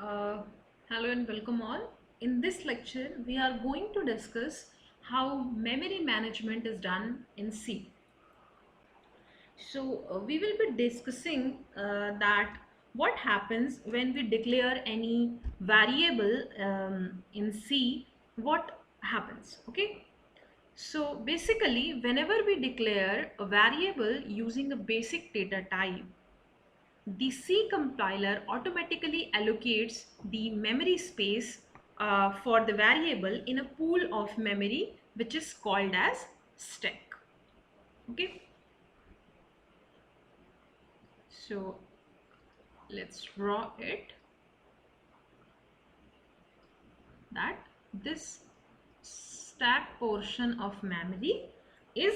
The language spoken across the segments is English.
Uh, Hello and welcome all. In this lecture, we are going to discuss how memory management is done in C. We will be discussing that what happens when we declare any variable in C, what happens, okay? So basically, whenever we declare a variable using a basic data type, the C compiler automatically allocates the memory space for the variable in a pool of memory which is called as stack. Okay, so let's draw it that this stack portion of memory is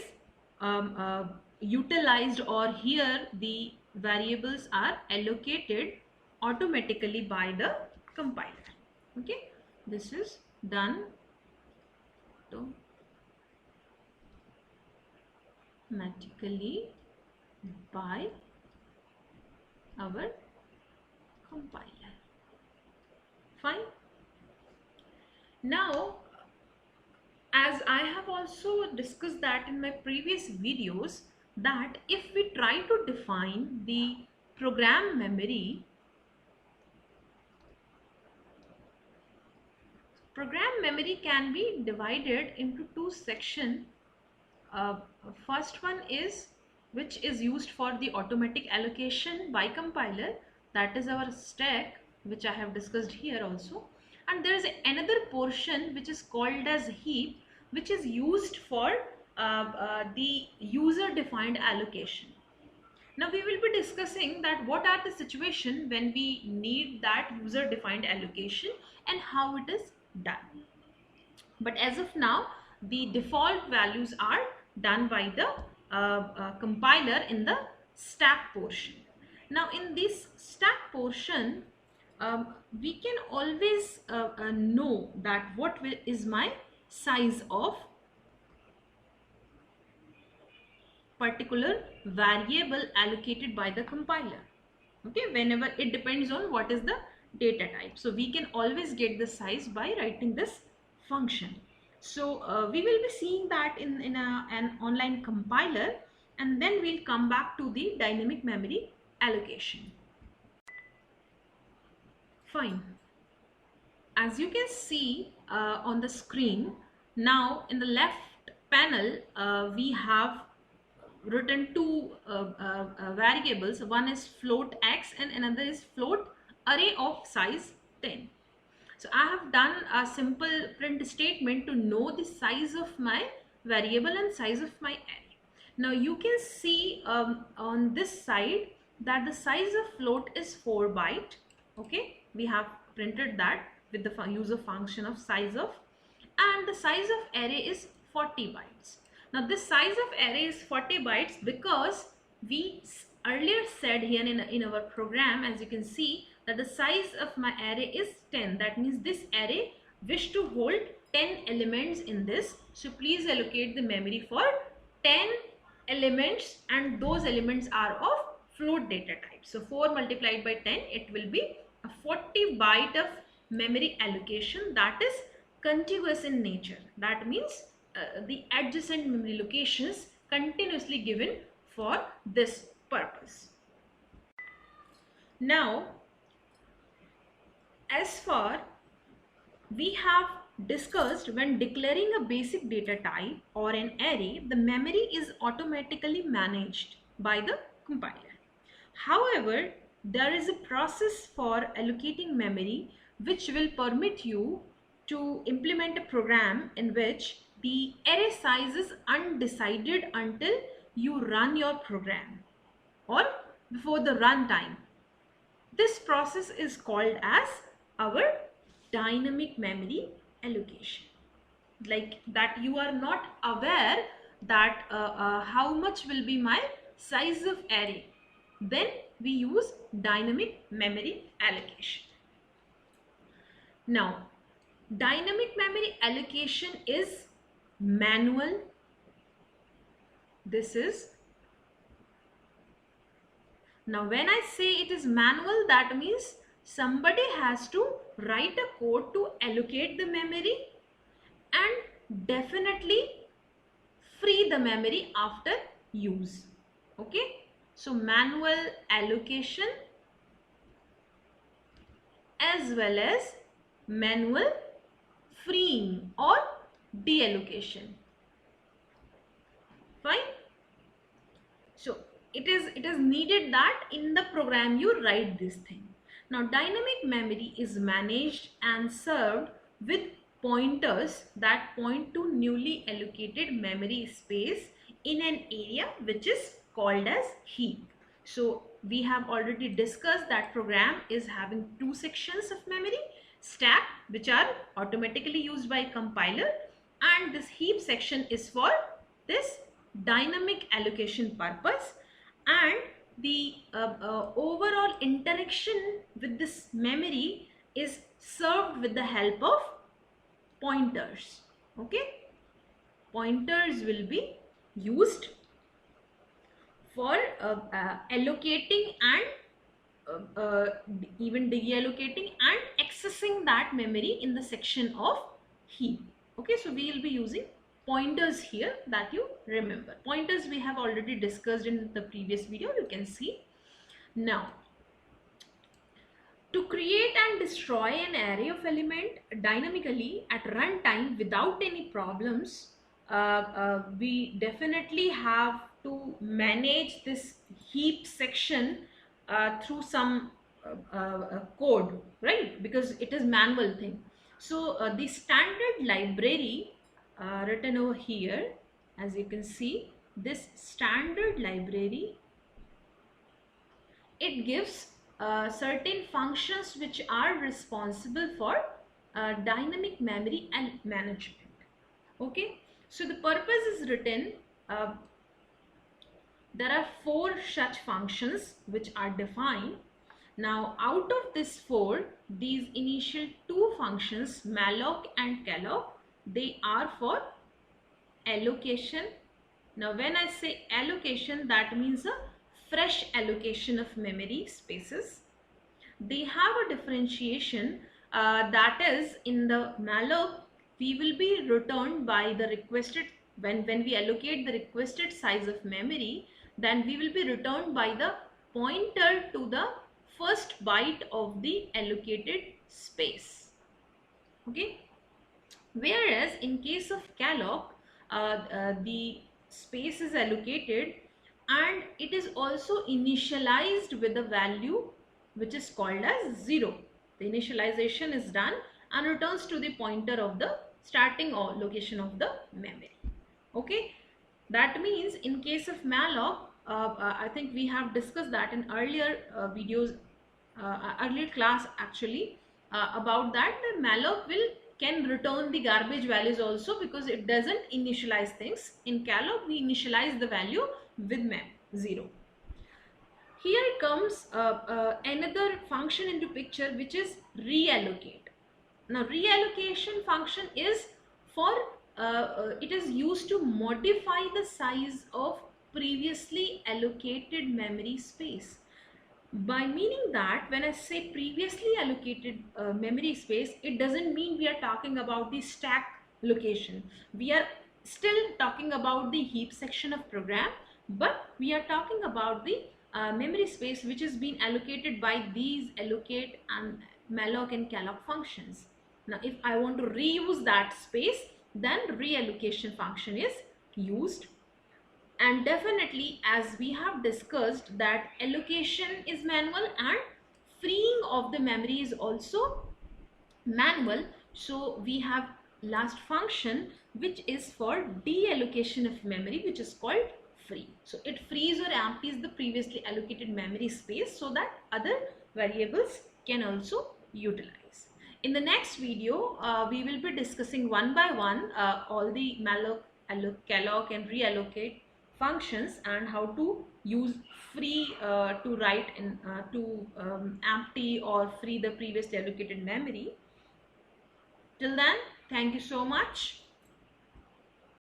utilized, or here the variables are allocated automatically by the compiler. Okay, this is done automatically by our compiler. Fine. Now, as I have also discussed that in my previous videos, that if we try to define the program memory can be divided into two sections. First one is which is used for the automatic allocation by compiler, that is our stack, which I have discussed here also, and there is another portion which is called as heap, which is used for the user defined allocation. Now we will be discussing that what are the situation when we need that user defined allocation and how it is done. But as of now, the default values are done by the compiler in the stack portion. Now in this stack portion, we can always know that what is my size of particular variable allocated by the compiler. Okay, whenever it depends on what is the data type, so we can always get the size by writing this function. So we will be seeing that in an online compiler, and then we'll come back to the dynamic memory allocation. Fine. As you can see on the screen, now in the left panel we have written two variables. One is float x and another is float array of size 10. So I have done a simple print statement to know the size of my variable and size of my array. Now you can see on this side that the size of float is 4 byte. Okay, we have printed that with the user function of size of, and the size of array is 40 bytes. Now this size of array is 40 bytes because we earlier said here in our program, as you can see, that the size of my array is 10. That means this array wish to hold 10 elements in this. So please allocate the memory for 10 elements, and those elements are of float data type. So 4 multiplied by 10, it will be a 40 byte of memory allocation that is contiguous in nature. That means the adjacent memory locations continuously given for this purpose. Now, as far we have discussed, when declaring a basic data type or an array, the memory is automatically managed by the compiler. However, there is a process for allocating memory which will permit you to implement a program in which the array size is undecided until you run your program or before the runtime. This process is called as our dynamic memory allocation. Like that, you are not aware that how much will be my size of array. Then we use dynamic memory allocation. Now, dynamic memory allocation is manual. This is, now when I say it is manual, that means somebody has to write a code to allocate the memory and definitely free the memory after use. Okay, so manual allocation as well as manual freeing or deallocation. Fine. So it is needed that in the program you write this thing. Now dynamic memory is managed and served with pointers that point to newly allocated memory space in an area which is called as heap. So we have already discussed that program is having two sections of memory: stack, which are automatically used by compiler, and this heap section is for this dynamic allocation purpose, and the overall interaction with this memory is served with the help of pointers. Okay, pointers will be used for allocating and even deallocating and accessing that memory in the section of heap. Okay, so we will be using pointers here, that you remember. Pointers we have already discussed in the previous video, you can see. Now, to create and destroy an array of element dynamically at runtime without any problems, we definitely have to manage this heap section through some code, right? Because it is manual thing. So the standard library written over here, as you can see, this standard library, it gives certain functions which are responsible for dynamic memory and management. Okay, so the purpose is written, there are 4 such functions which are defined. Now out of this 4, these initial 2 functions, malloc and calloc, they are for allocation. Now when I say allocation, that means a fresh allocation of memory spaces. They have a differentiation, that is, in the malloc we will be returned by the requested, when we allocate the requested size of memory, then we will be returned by the pointer to the first byte of the allocated space. Okay, whereas in case of calloc, the space is allocated and it is also initialized with a value which is called as 0. The initialization is done and returns to the pointer of the starting or location of the memory. Okay, that means in case of malloc, I think we have discussed that in earlier videos, earlier class actually, about that the malloc can return the garbage values also, because it doesn't initialize things. In calloc we initialize the value with mem 0. Here comes another function into picture, which is reallocate. Now reallocation function is for it is used to modify the size of previously allocated memory space. By meaning that, when I say previously allocated memory space, it doesn't mean we are talking about the stack location. We are still talking about the heap section of program, but we are talking about the memory space which is being allocated by these allocate and malloc and calloc functions. Now if I want to reuse that space, then reallocation function is used. And definitely, as we have discussed, that allocation is manual and freeing of the memory is also manual. So we have last function which is for deallocation of memory, which is called free. So it frees or empties the previously allocated memory space so that other variables can also utilize. In the next video, we will be discussing one by one all the malloc, calloc and reallocate functions and how to use free to write in to empty or free the previously allocated memory. Till then, thank you so much.